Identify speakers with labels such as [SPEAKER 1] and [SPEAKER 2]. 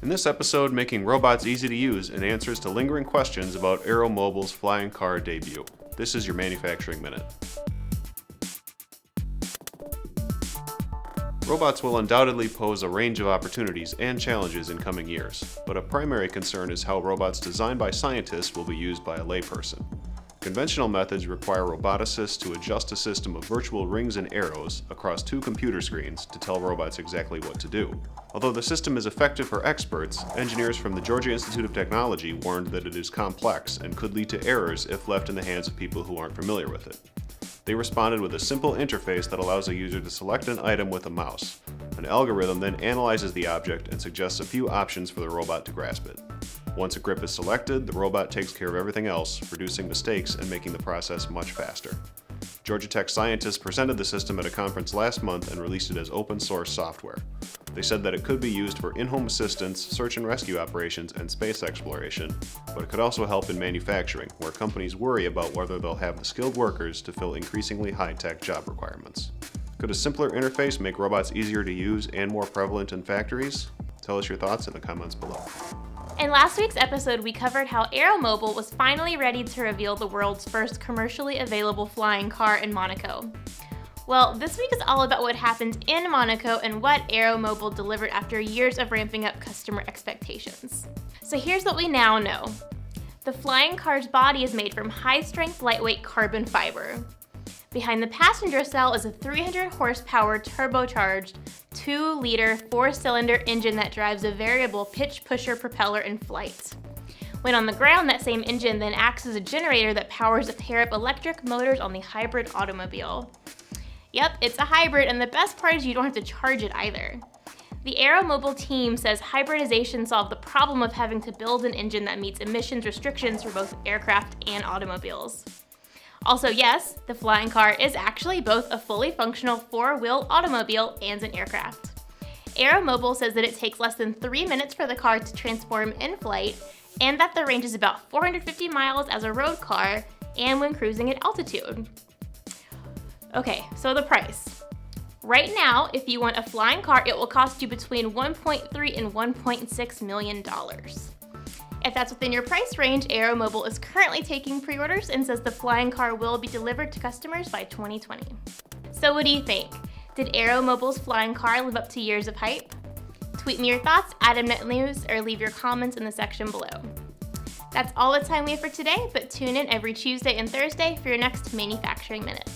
[SPEAKER 1] In this episode, making robots easy to use and answers to lingering questions about AeroMobil's flying car debut. This is your Manufacturing Minute. Robots will undoubtedly pose a range of opportunities and challenges in coming years, but a primary concern is how robots designed by scientists will be used by a layperson. Conventional methods require roboticists to adjust a system of virtual rings and arrows across two computer screens to tell robots exactly what to do. Although the system is effective for experts, engineers from the Georgia Institute of Technology warned that it is complex and could lead to errors if left in the hands of people who aren't familiar with it. They responded with a simple interface that allows a user to select an item with a mouse. An algorithm then analyzes the object and suggests a few options for the robot to grasp it. Once a grip is selected, the robot takes care of everything else, reducing mistakes and making the process much faster. Georgia Tech scientists presented the system at a conference last month and released it as open source software. They said that it could be used for in-home assistance, search and rescue operations, and space exploration, but it could also help in manufacturing, where companies worry about whether they'll have the skilled workers to fill increasingly high-tech job requirements. Could a simpler interface make robots easier to use and more prevalent in factories? Tell us your thoughts in the comments below.
[SPEAKER 2] In last week's episode, we covered how AeroMobil was finally ready to reveal the world's first commercially available flying car in Monaco. Well, this week is all about what happened in Monaco and what AeroMobil delivered after years of ramping up customer expectations. So here's what we now know. The flying car's body is made from high-strength, lightweight carbon fiber. Behind the passenger cell is a 300 horsepower turbocharged 2-liter 4-cylinder engine that drives a variable pitch pusher propeller in flight. When on the ground, that same engine then acts as a generator that powers a pair of electric motors on the hybrid automobile. Yep, it's a hybrid, and the best part is you don't have to charge it either. The AeroMobil team says hybridization solved the problem of having to build an engine that meets emissions restrictions for both aircraft and automobiles. Also, yes, the flying car is actually both a fully functional 4-wheel automobile and an aircraft. AeroMobil says that it takes less than 3 minutes for the car to transform in flight, and that the range is about 450 miles as a road car and when cruising at altitude. Okay, so the price. Right now, if you want a flying car, it will cost you between $1.3 and $1.6 million. If that's within your price range, AeroMobil is currently taking pre-orders and says the flying car will be delivered to customers by 2020. So what do you think? Did AeroMobil's flying car live up to years of hype? Tweet me your thoughts at @MNetNews or leave your comments in the section below. That's all the time we have for today, but tune in every Tuesday and Thursday for your next Manufacturing Minute.